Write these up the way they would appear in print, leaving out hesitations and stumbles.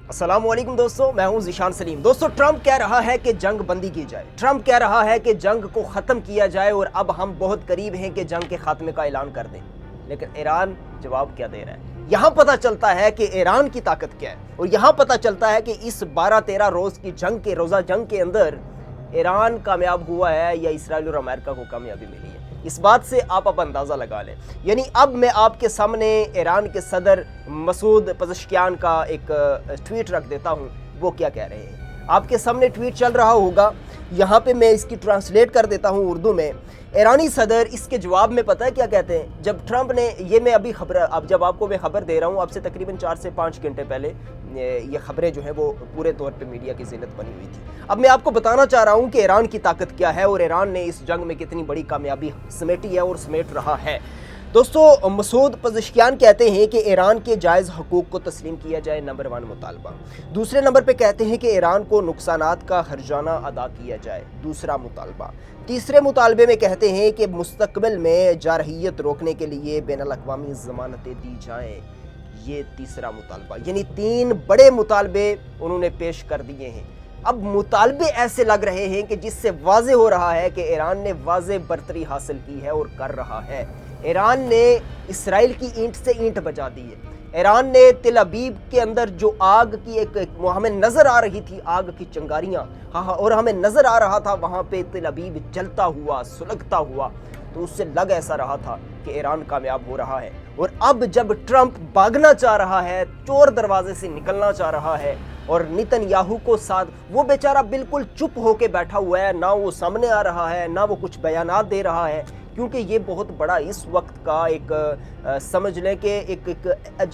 अस्सलाम वालेकुम दोस्तों, मैं हूं ज़ीशान सलीम। दोस्तों, ट्रंप कह रहा है कि जंग बंदी की जाए। ट्रंप कह रहा है कि जंग को ख़त्म किया जाए और अब हम बहुत करीब हैं कि जंग के खात्मे का ऐलान कर दें। लेकिन ईरान जवाब क्या दे रहा है? यहाँ पता चलता है कि ईरान की ताकत क्या है और यहाँ पता चलता है कि इस 12-13 रोज़ की जंग के रोज़ा जंग के अंदर ईरान कामयाब हुआ है या इसराइल और अमेरिका को कामयाबी मिली है। इस बात से आप अब अंदाज़ा लगा लें। यानी अब मैं आपके सामने ईरान के सदर मसूद पज़ेश्कियान का एक ट्वीट रख देता हूँ। वो क्या कह रहे हैं आपके सामने ट्वीट चल रहा होगा, यहाँ पे मैं इसकी ट्रांसलेट कर देता हूँ उर्दू में। ईरानी सदर इसके जवाब में पता है क्या कहते हैं? जब ट्रंप ने ये मैं अभी खबर अब जब आपको मैं खबर दे रहा हूँ, आपसे तकरीबन 4 से 5 घंटे पहले ये खबरें जो हैं वो पूरे तौर पे मीडिया की ज़िन्नत बनी हुई थी। अब मैं आपको बताना चाह रहा हूँ कि ईरान की ताकत क्या है और ईरान ने इस जंग में कितनी बड़ी कामयाबी समेटी है और समेट रहा है। दोस्तों, मसूद पज़ेश्कियान कहते हैं कि ईरान के जायज़ हकूक़ को तस्लीम किया जाए, नंबर 1 मुतालबा। दूसरे नंबर पे कहते हैं कि ईरान को नुकसानात का हर्जाना अदा किया जाए, दूसरा मुतालबा। तीसरे मुतालबे में कहते हैं कि मुस्तक़बिल में जारहियत रोकने के लिए बैनुल अक़वामी ज़मानतें दी जाएँ, ये तीसरा मुतालबा। यानी 3 बड़े मुतालबे उन्होंने पेश कर दिए हैं। अब मुतालबे ऐसे लग रहे हैं कि जिससे वाज़े हो रहा है कि ईरान ने वाज़े बर्तरी हासिल की है और कर रहा है। ईरान ने इसराइल की ईंट से ईंट बजा दी है। ईरान ने तिल अबीब के अंदर जो आग की एक हमें नज़र आ रही थी, आग की चिंगारियाँ, हाँ, और हमें नज़र आ रहा था वहाँ पे तिल अबीब जलता हुआ, सुलगता हुआ, तो उससे लग ऐसा रहा था कि ईरान कामयाब हो रहा है। और अब जब ट्रंप भागना चाह रहा है, चोर दरवाजे से निकलना चाह रहा है और नेतन्याहू को साथ, वो बेचारा बिल्कुल चुप होके बैठा हुआ है, ना वो सामने आ रहा है, ना वो कुछ बयानात दे रहा है, क्योंकि ये बहुत बड़ा इस वक्त का एक समझ लें कि एक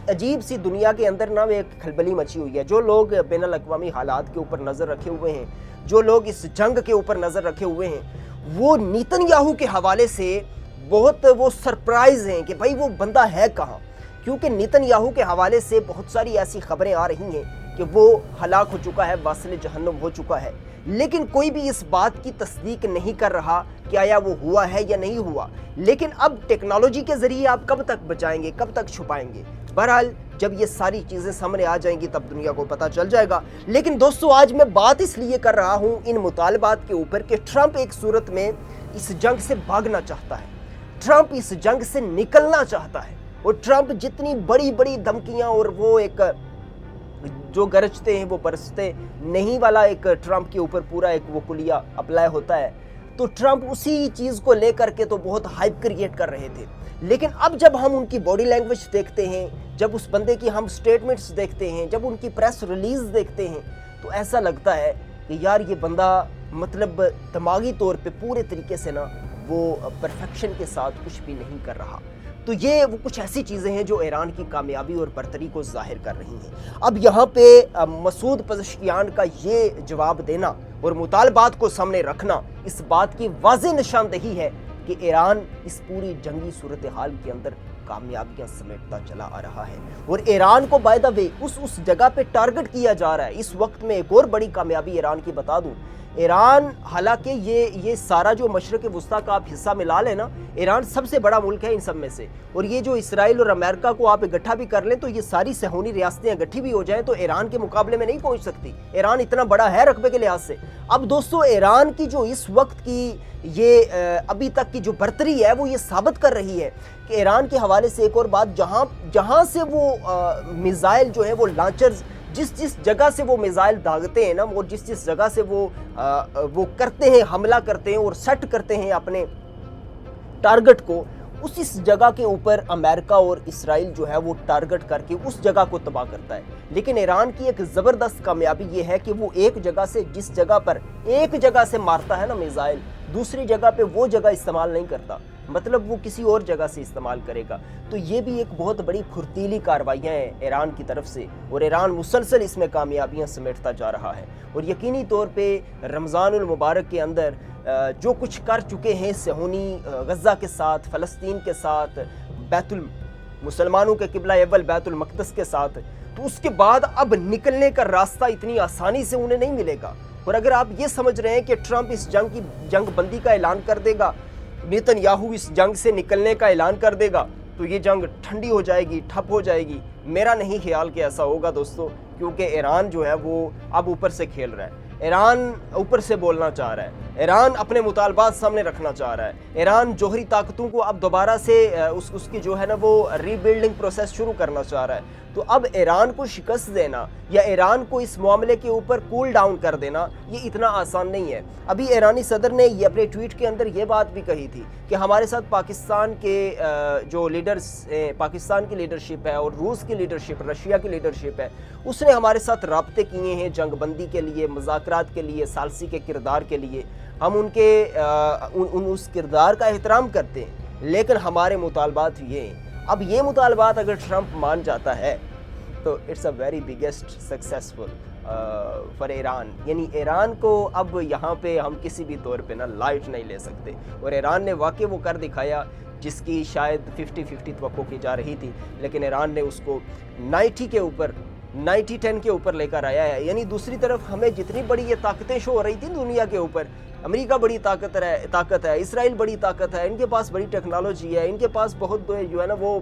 अजीब सी दुनिया के अंदर ना एक खलबली मची हुई है। जो लोग बैनुल अक़वामी हालात के ऊपर नज़र रखे हुए हैं, जो लोग इस जंग के ऊपर नज़र रखे हुए हैं, वो नेतन्याहू के हवाले से बहुत वो सरप्राइज़ हैं कि भाई वो बंदा है कहाँ। क्योंकि नेतन्याहू के हवाले से बहुत सारी ऐसी खबरें आ रही हैं कि वो हलाक हो चुका है, वासिल जहन्नुम हो चुका है, लेकिन कोई भी इस बात की तस्दीक नहीं कर रहा कि आया वो हुआ है या नहीं हुआ। लेकिन अब टेक्नोलॉजी के ज़रिए आप कब तक बचाएंगे, कब तक छुपाएंगे? बहरहाल जब ये सारी चीज़ें सामने आ जाएंगी तब दुनिया को पता चल जाएगा। लेकिन दोस्तों, आज मैं बात इसलिए कर रहा हूँ इन मुतालबात के ऊपर कि ट्रंप एक सूरत में इस जंग से भागना चाहता है, ट्रंप इस जंग से निकलना चाहता है। और ट्रंप जितनी बड़ी बड़ी धमकियाँ और वो एक जो गरजते हैं वो बरसते नहीं वाला एक ट्रंप के ऊपर पूरा एक वो कुलिया अप्लाई होता है, तो ट्रंप उसी चीज़ को लेकर के तो बहुत हाइप क्रिएट कर रहे थे। लेकिन अब जब हम उनकी बॉडी लैंग्वेज देखते हैं, जब उस बंदे की हम स्टेटमेंट्स देखते हैं, जब उनकी प्रेस रिलीज़ देखते हैं, तो ऐसा लगता है कि यार ये बंदा मतलब दिमागी तौर पे पूरे तरीके से ना वो परफेक्शन के साथ कुछ भी नहीं कर रहा। तो ये वो कुछ ऐसी चीज़ें हैं जो ईरान की कामयाबी और बर्तरी को जाहिर कर रही हैं। अब यहाँ पे मसूद पज़ेश्कियान का ये जवाब देना और मुतालबात को सामने रखना इस बात की वाज़ेह निशानदेही है कि ईरान इस पूरी जंगी सूरत हाल के अंदर कामयाबियां समेटता चला आ रहा है। और ईरान को बाय द वे उस जगह पे टारगेट किया जा रहा है। इस वक्त में एक और बड़ी कामयाबी ईरान की बता दूं, ईरान हालांकि ये सारा जो मशरक़ वुस्ता का आप हिस्सा मिला लें ना, ईरान सबसे बड़ा मुल्क है इन सब में से। और ये जो इसराइल और अमेरिका को आप इकट्ठा भी कर लें तो ये सारी सहूनी रियासतें इकट्ठी भी हो जाएं तो ईरान के मुकाबले में नहीं पहुंच सकती। ईरान इतना बड़ा है रकबे के लिहाज से। अब दोस्तों, ईरान की जो इस वक्त की ये अभी तक की जो बर्तरी है वो ये साबित कर रही है कि ईरान के हवाले से एक और बात, जहाँ से वो मिसाइल जो है वो लॉन्चर्स जिस जगह से वो मिसाइल दागते हैं ना, वो जिस जगह से वो करते हैं, हमला करते हैं और सेट करते हैं अपने टारगेट को, उस जगह के ऊपर अमेरिका और इसराइल जो है वो टारगेट करके उस जगह को तबाह करता है। लेकिन ईरान की एक ज़बरदस्त कामयाबी ये है कि वो एक जगह से जिस जगह पर एक जगह से मारता है ना मिसाइल, दूसरी जगह पे वो जगह इस्तेमाल नहीं करता, मतलब वो किसी और जगह से इस्तेमाल करेगा। तो ये भी एक बहुत बड़ी फुर्तीली कार्रवाइयाँ हैं ईरान की तरफ से और ईरान मुसलसल इसमें कामयाबियाँ समेटता जा रहा है। और यकीनी तौर पे रमज़ानुल मुबारक के अंदर जो कुछ कर चुके हैं सहूनी गज़ा के साथ, फ़लस्तीन के साथ, बैतुल मुसलमानों के किबला अव्वल बैतुल मक़दस के साथ, तो उसके बाद अब निकलने का रास्ता इतनी आसानी से उन्हें नहीं मिलेगा। और अगर आप ये समझ रहे हैं कि ट्रंप इस जंग बंदी का ऐलान कर देगा, नेतन्याहू इस जंग से निकलने का ऐलान कर देगा, तो ये जंग ठंडी हो जाएगी, ठप हो जाएगी। मेरा नहीं ख्याल कि ऐसा होगा दोस्तों, کیونکہ ایران جو ہے وہ اب اوپر سے کھیل رہا ہے، ایران اوپر سے بولنا چاہ رہا ہے، ایران اپنے مطالبات سامنے رکھنا چاہ رہا ہے، ایران جوہری طاقتوں کو اب دوبارہ سے اس کی جو ہے نا وہ ری بلڈنگ پروسیس شروع کرنا چاہ رہا ہے۔ تو اب ایران کو شکست دینا یا ایران کو اس معاملے کے اوپر کول ڈاؤن کر دینا یہ اتنا آسان نہیں ہے۔ ابھی ایرانی صدر نے یہ اپنے ٹویٹ کے اندر یہ بات بھی کہی تھی کہ ہمارے ساتھ پاکستان کے جو لیڈرز پاکستان کی لیڈرشپ ہے اور روس کی لیڈرشپ، رشیا کی لیڈرشپ ہے، اس نے ہمارے ساتھ رابطے کیے ہیں جنگ بندی کے لیے، مذاکرات کے لیے، ثالثی کے کردار کے لیے۔ ہم ان کے اس کردار کا احترام کرتے ہیں، لیکن ہمارے مطالبات یہ ہیں۔ اب یہ مطالبات اگر ٹرمپ مان جاتا ہے تو it's a very biggest successful for Iran, یعنی ایران کو اب یہاں پہ ہم کسی بھی طور پہ نا لائٹ نہیں لے سکتے، اور ایران نے واقعی وہ کر دکھایا جس کی شاید 50-50 توقع کی جا رہی تھی، لیکن ایران نے اس کو 90 کے اوپر 90-10 کے اوپر لے کر آیا ہے۔ یعنی دوسری طرف ہمیں جتنی بڑی یہ طاقتیں شو ہو رہی تھیں دنیا کے اوپر، امریکہ بڑی طاقت ہے، اسرائیل بڑی طاقت ہے، ان کے پاس بڑی ٹیکنالوجی ہے، ان کے پاس بہت جو ہے نا وہ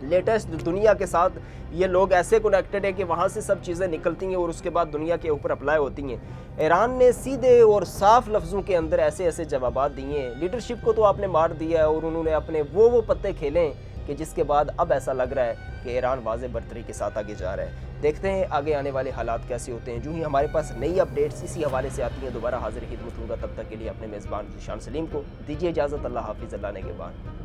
لیٹسٹ دنیا کے ساتھ یہ لوگ ایسے کنیکٹڈ ہیں کہ وہاں سے سب چیزیں نکلتی ہیں اور اس کے بعد دنیا کے اوپر اپلائی ہوتی ہیں۔ ایران نے سیدھے اور صاف لفظوں کے اندر ایسے جوابات دیے ہیں۔ لیڈرشپ کو تو آپ نے مار دیا ہے اور انہوں نے اپنے وہ پتے کھیلے ہیں کہ جس کے بعد اب ایسا لگ رہا ہے کہ ایران واضح برتری کے ساتھ آگے جا رہا ہے۔ دیکھتے ہیں آگے آنے والے حالات کیسے ہوتے ہیں۔ جو ہی ہمارے پاس نئی اپڈیٹس اسی حوالے سے آتی ہیں دوبارہ حاضر خدمت ہوں گا، تب تک کے لیے اپنے میزبان ذیشان سلیم کو دیجیے اجازت۔ اللہ حافظ، اللہ نگہبان۔